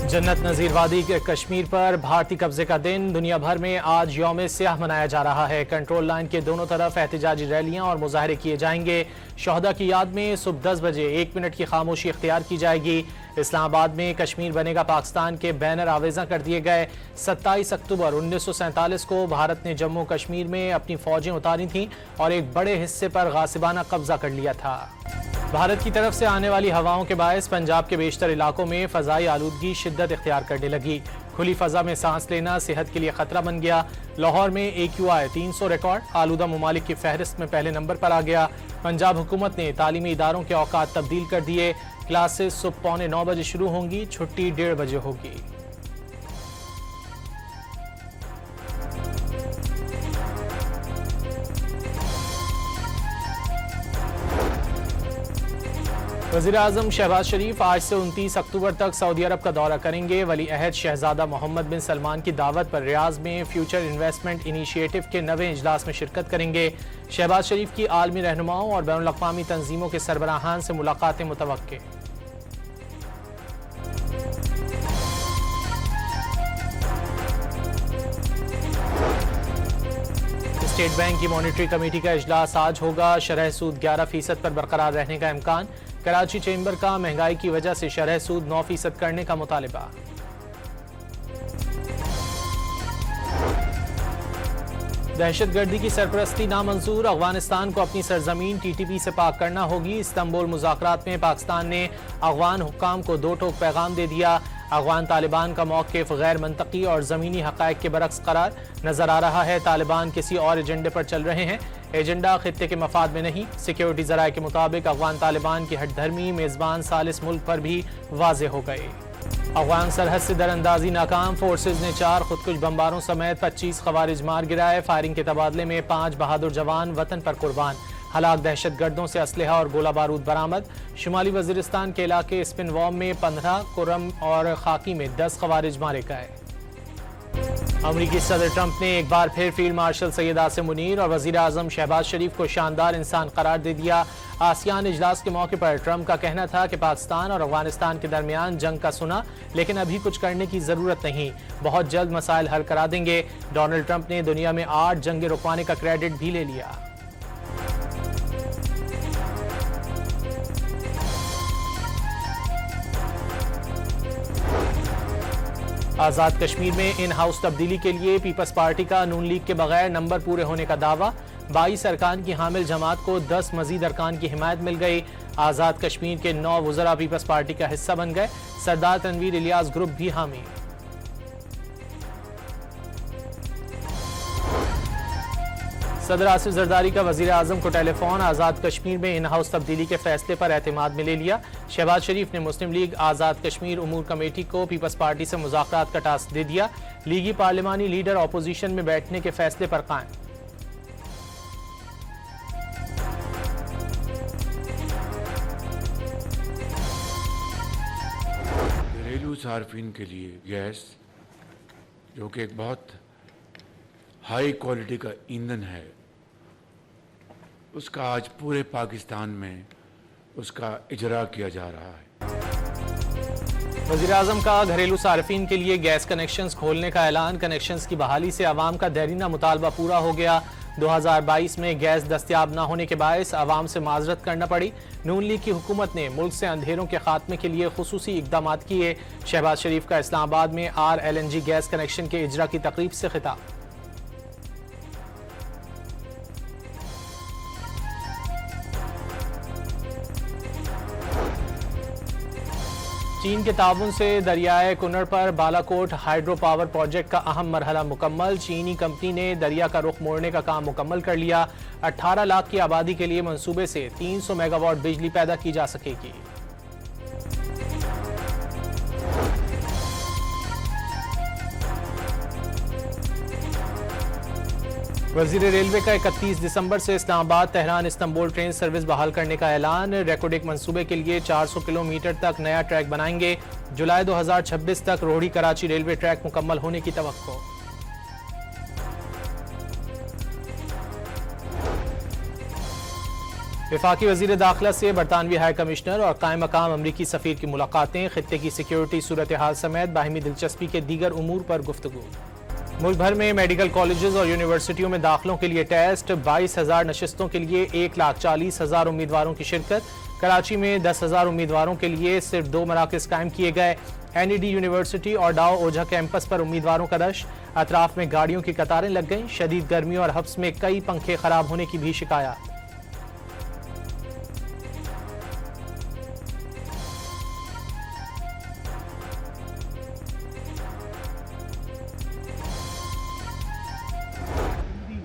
जन्नत नज़ीर वादी के कश्मीर पर भारतीय कब्जे का दिन दुनिया भर में आज यौम सियाह मनाया जा रहा है। कंट्रोल लाइन के दोनों तरफ एहतजाजी रैलियां और मुजाहरे किए जाएंगे। शहदा की याद में सुबह 10 बजे 1 मिनट की खामोशी इख्तियार की जाएगी। इस्लामाबाद में कश्मीर बनेगा पाकिस्तान के बैनर आवेज़ा कर दिए गए। 27 अक्टूबर 1947 को भारत ने जम्मू कश्मीर में अपनी फौजें उतारी थीं और एक बड़े हिस्से पर गासिबाना कब्जा कर लिया था। भारत की तरफ से आने वाली हवाओं के बायस पंजाब के बेशतर इलाकों में फ़ज़ाई आलूदगी शिद्दत इख्तियार करने लगी। खुली फ़ज़ा में सांस लेना सेहत के लिए ख़तरा बन गया। लाहौर में AQI 300 रिकॉर्ड आलूदा ममालिक की फहरिस्त में पहले नंबर पर आ गया। पंजाब हुकूमत ने तालीमी इदारों के औकात तब्दील कर दिए। क्लासेस सुबह 8:45 बजे शुरू होंगी, छुट्टी 1:30 बजे होगी। वज़ीर-ए-आज़म शहबाज शरीफ आज से 29 अक्टूबर तक सऊदी अरब का दौरा करेंगे। वली अहद शहजादा मोहम्मद बिन सलमान की दावत पर रियाज में फ्यूचर इन्वेस्टमेंट इनिशिएटिव के 9वें इजलास में शिरकत करेंगे। शहबाज शरीफ की आलमी रहनुमाओं और बैनुल अक़वामी तंजीमों के सरबराहान से मुलाकातें मुतवक्के। स्टेट बैंक की मॉनिटरी कमेटी का इजलास आज होगा। शरह सूद 11% पर बरकरार रहने का इम्कान। कराची चेंबर का महंगाई की वजह से शरह सूद 9% करने का मुतालिबा। दहशतगर्दी की सरपरस्ती नामंजूर, अफगानिस्तान को अपनी सरजमीन TTP से पाक करना होगी। इस्तांबुल मुज़ाकरात में पाकिस्तान ने अफगान हुक्काम को 2 टोक पैगाम दे दिया। अफगान तालिबान का मौक़िफ़ गैर मंतकी और ज़मीनी हक़ाइक़ के बरक्स करार नजर आ रहा है। तालिबान किसी और एजेंडे पर चल रहे हैं, एजेंडा खित्ते के मफाद में नहीं। सिक्योरिटी ज़राए के मुताबिक अफगान तालिबान की हठधर्मी मेज़बान सालिस मुल्क पर भी वाज़े हो गई। अफगान सरहद से दरअंदाजी नाकाम, फोर्सेज ने 4 खुदकुश बमबारों समेत 25 खवारिज मार गिराए। फायरिंग के तबादले में 5 बहादुर जवान वतन पर कुर्बान। हलाक दहशतगर्दों से असलहा और गोला बारूद बरामद। शुमाली वज़ीरिस्तान के इलाके स्पिनवॉम में 15, कुरम और खाकी में 10 खवारिज मारे गए। अमरीकी सदर ट्रंप ने एक बार फिर फील्ड मार्शल सैयद आसिम मुनीर और वज़ीर-ए-आज़म शहबाज शरीफ को शानदार इंसान करार दे दिया। आसियान इजलास के मौके पर ट्रंप का कहना था कि पाकिस्तान और अफगानिस्तान के दरमियान जंग का सुना, लेकिन अभी कुछ करने की ज़रूरत नहीं, बहुत जल्द मसाइल हल करा देंगे। डोनाल्ड ट्रंप ने दुनिया में 8 जंगें रुकवाने का क्रेडिट भी ले लिया। आज़ाद कश्मीर में इन हाउस तब्दीली के लिए पीपल्स पार्टी का नून लीग के बगैर नंबर पूरे होने का दावा। 22 अरकान की हामिल जमात को 10 मजीद अरकान की हिमायत मिल गई। आज़ाद कश्मीर के 9 वज़रा पीपल्स पार्टी का हिस्सा बन गए। सरदार तनवीर इलियास ग्रुप भी हामी। सदर आसिफ जरदारी का वज़ीर-ए-आज़म को टेलीफोन, आज़ाद कश्मीर में इन हाउस तब्दीली के फैसले पर एतमाद में ले लिया। शहबाज शरीफ ने मुस्लिम लीग आज़ाद कश्मीर उमूर कमेटी को पीपल्स पार्टी से मुज़ाकरात का टास्क दे दिया। लीगी पार्लिमानी लीडर अपोजिशन में बैठने के फैसले पर कायम। घरेलू सार्फिन के लिए गैस, जो कि एक बहुत हाई क्वालिटी का ईंधन है, उसका आज पूरे पाकिस्तान में उसका इजरा किया जा रहा है। वज़ीर-ए-आज़म का घरेलू सार्फिन के लिए गैस कनेक्शंस खोलने का ऐलान। कनेक्शंस की बहाली से आवाम का देरीना मुतालबा पूरा हो गया। 2022 में गैस दस्तयाब न होने के बायस आवाम से माजरत करना पड़ी। नून लीग की हुकूमत ने मुल्क से अंधेरों के खात्मे के लिए खुसूसी इक़दामात किए। शहबाज शरीफ का इस्लामाबाद में RLNG गैस कनेक्शन के इजरा की तकरीब से खिताब। चीन के ताउन से दरियाए कुनर पर बालाकोट हाइड्रो पावर प्रोजेक्ट का अहम मरहला मुकम्मल। चीनी कंपनी ने दरिया का रुख मोड़ने का काम मुकम्मल कर लिया। 18 लाख की आबादी के लिए मंसूबे से 300 मेगावाट बिजली पैदा की जा सकेगी। वज़ीर रेलवे का 31 दिसंबर से Islamabad Tehran Istanbul train service बहाल करने का ऐलान। रेकोडेक मंसूबे के लिए 400 किलोमीटर तक नया ट्रैक बनाएंगे। जुलाई 2026 तक रोहड़ी कराची रेलवे ट्रैक मुकम्मल होने की तवक्को। وفاقی وزیر داخلہ سے برطانوی ہائی کمشنر اور قائم مقام امریکی سفیر کی ملاقاتیں، خطے کی سیکیورٹی صورتحال سمیت باہمی دلچسپی کے دیگر امور پر گفتگو۔ ملک بھر میں میڈیکل کالجز اور یونیورسٹیوں میں داخلوں کے لیے ٹیسٹ، 22,000 نشستوں کے لیے 1,40,000 امیدواروں کی شرکت۔ کراچی میں 10,000 امیدواروں کے لیے صرف 2 مراکز قائم کیے گئے۔ این ای ڈی یونیورسٹی اور ڈاؤ اوجھا کیمپس پر امیدواروں کا رش، اطراف میں گاڑیوں کی قطاریں لگ گئیں۔ شدید گرمیوں اور حبس میں کئی پنکھے خراب ہونے کی بھی شکایات۔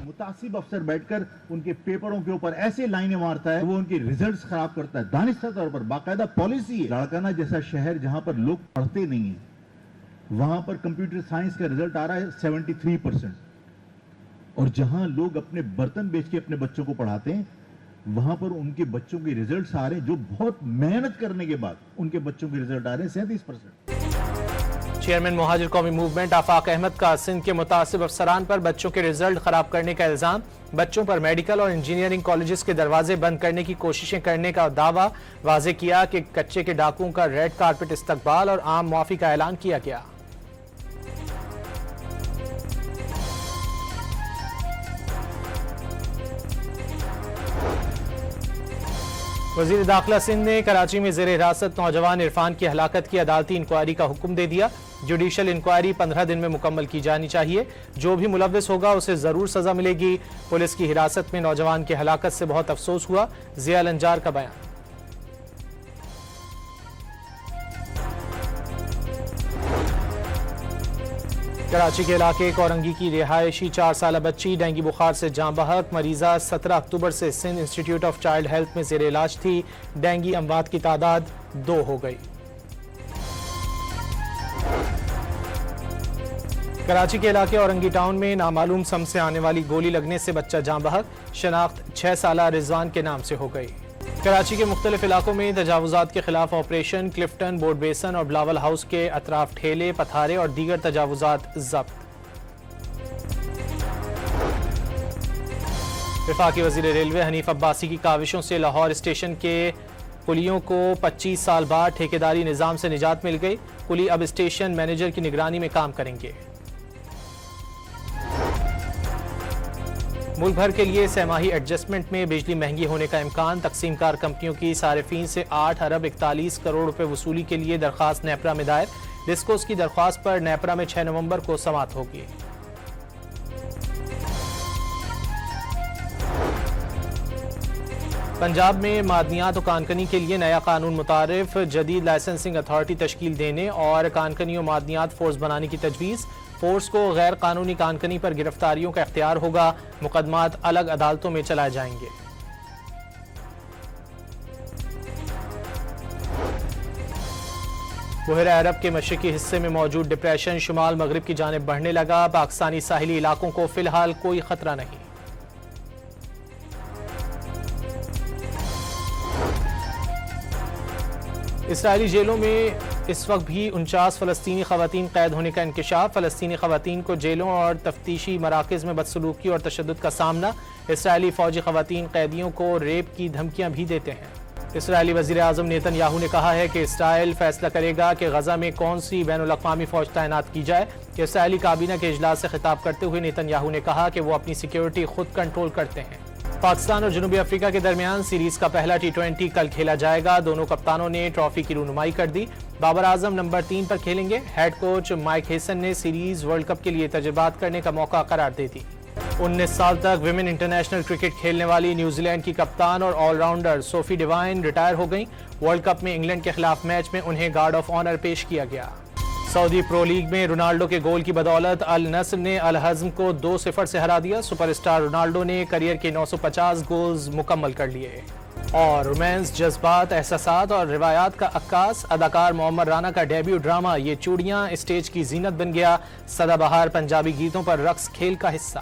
متعصب افسر بیٹھ کر ان کے پیپروں کے اوپر ایسے لائنیں مارتا ہے، وہ ان کی ریزلٹس خراب کرتا ہے۔ دانشور طور پر باقاعدہ پالیسی ہے۔ لاڑکانہ جیسا شہر جہاں پر لوگ پڑھتے نہیں ہیں، وہاں پر کمپیوٹر سائنس کا ریزلٹ آ رہا ہے 73%، اور جہاں لوگ اپنے برتن بیچ کے اپنے بچوں کو پڑھاتے ہیں، وہاں پر ان کے بچوں کے ریزلٹس آ رہے ہیں جو بہت محنت کرنے کے بعد ان کے بچوں کے ریزلٹ آ رہے ہیں 37%۔ چیئرمین مہاجر قومی موومنٹ آفاق احمد کا سندھ کے متعصب افسران پر بچوں کے رزلٹ خراب کرنے کا الزام، بچوں پر میڈیکل اور انجینئرنگ کالجز کے دروازے بند کرنے کی کوششیں کرنے کا دعویٰ، واضح کیا کہ کچے کے ڈاکوؤں کا ریڈ کارپٹ استقبال اور عام معافی کا اعلان کیا گیا۔ وزیر داخلہ سندھ نے کراچی میں زیر حراست نوجوان عرفان کی ہلاکت کی عدالتی انکوائری کا حکم دے دیا۔ جوڈیشل انکوائری 15 دن میں مکمل کی جانی چاہیے، جو بھی ملوث ہوگا اسے ضرور سزا ملے گی۔ پولیس کی حراست میں نوجوان کی ہلاکت سے بہت افسوس ہوا، ضیاء الانجار کا بیان۔ کراچی کے علاقے کورنگی کی رہائشی 4 سالہ بچی ڈینگی بخار سے جاں بحق، مریضہ 17 اکتوبر سے Sindh institute of child health میں زیر علاج تھی۔ ڈینگی اموات کی تعداد 2 ہو گئی۔ کراچی کے علاقے اورنگی ٹاؤن میں نامعلوم سم سے آنے والی گولی لگنے سے بچہ جاں بحق، شناخت 6 سالہ رضوان کے نام سے ہو گئی۔ کراچی کے مختلف علاقوں میں تجاوزات کے خلاف آپریشن، کلفٹن، بورڈ بیسن اور بلاول ہاؤس کے اطراف ٹھیلے، پتھارے اور دیگر تجاوزات ضبط۔ وفاقی وزیر ریلوے حنیف عباسی کی کاوشوں سے لاہور اسٹیشن کے کلیوں کو 25 سال بعد ٹھیکیداری نظام سے نجات مل گئی۔ کلی اب اسٹیشن مینیجر کی نگرانی میں کام کریں گے۔ ملک بھر کے لیے سہ ماہی ایڈجسٹمنٹ میں بجلی مہنگی ہونے کا امکان، تقسیم کار کمپنیوں کی صارفین سے 8 ارب 41 کروڑ روپے وصولی کے لیے درخواست نیپرا میں دائر۔ ڈسکوز کی درخواست پر نیپرا میں 6 نومبر کو سماعت ہوگی۔ پنجاب میں معدنیات و کانکنی کے لیے نیا قانون متعارف، جدید لائسنسنگ اتھارٹی تشکیل دینے اور کانکنی و معدنیات فورس بنانے کی تجویز۔ فورس کو غیر قانونی کانکنی پر گرفتاریوں کا اختیار ہوگا، مقدمات الگ عدالتوں میں چلائے جائیں گے۔ بحیرہ عرب کے مشرقی حصے میں موجود ڈپریشن شمال مغرب کی جانب بڑھنے لگا، پاکستانی ساحلی علاقوں کو فی الحال کوئی خطرہ نہیں۔ اسرائیلی جیلوں میں اس وقت بھی 49 فلسطینی خواتین قید ہونے کا انکشاف، فلسطینی خواتین کو جیلوں اور تفتیشی مراکز میں بدسلوکی اور تشدد کا سامنا، اسرائیلی فوجی خواتین قیدیوں کو ریپ کی دھمکیاں بھی دیتے ہیں۔ اسرائیلی وزیر اعظم نیتن یاہو نے کہا ہے کہ اسرائیل فیصلہ کرے گا کہ غزہ میں کون سی بین الاقوامی فوج تعینات کی جائے۔ اسرائیلی کابینہ کے اجلاس سے خطاب کرتے ہوئے نیتن یاہو نے کہا کہ وہ اپنی سیکیورٹی خود کنٹرول کرتے ہیں۔ پاکستان اور جنوبی افریقہ کے درمیان سیریز کا پہلا T20 کل کھیلا جائے گا، دونوں کپتانوں نے ٹرافی کی رونمائی کر دی۔ بابر اعظم نمبر 3 پر کھیلیں گے، ہیڈ کوچ مائک ہیسن نے سیریز ورلڈ کپ کے لیے تجربات کرنے کا موقع قرار دے دی۔ 19 سال تک ویمن انٹرنیشنل کرکٹ کھیلنے والی نیوزی لینڈ کی کپتان اور آل راؤنڈر سوفی ڈیوائن ریٹائر ہو گئیں۔ ورلڈ کپ میں انگلینڈ کے خلاف میچ میں انہیں گارڈ آف آنر پیش کیا گیا۔ سعودی پرو لیگ میں رونالڈو کے گول کی بدولت النصر نے الحزم کو 2-0 سے ہرا دیا۔ سپر اسٹار رونالڈو نے کیریئر کے 950 گولز مکمل کر لیے۔ اور رومانس، جذبات، احساسات اور روایات کا عکاس اداکار معمر رانا کا ڈیبیو ڈرامہ یہ چوڑیاں اسٹیج کی زینت بن گیا، سدا بہار پنجابی گیتوں پر رقص کھیل کا حصہ۔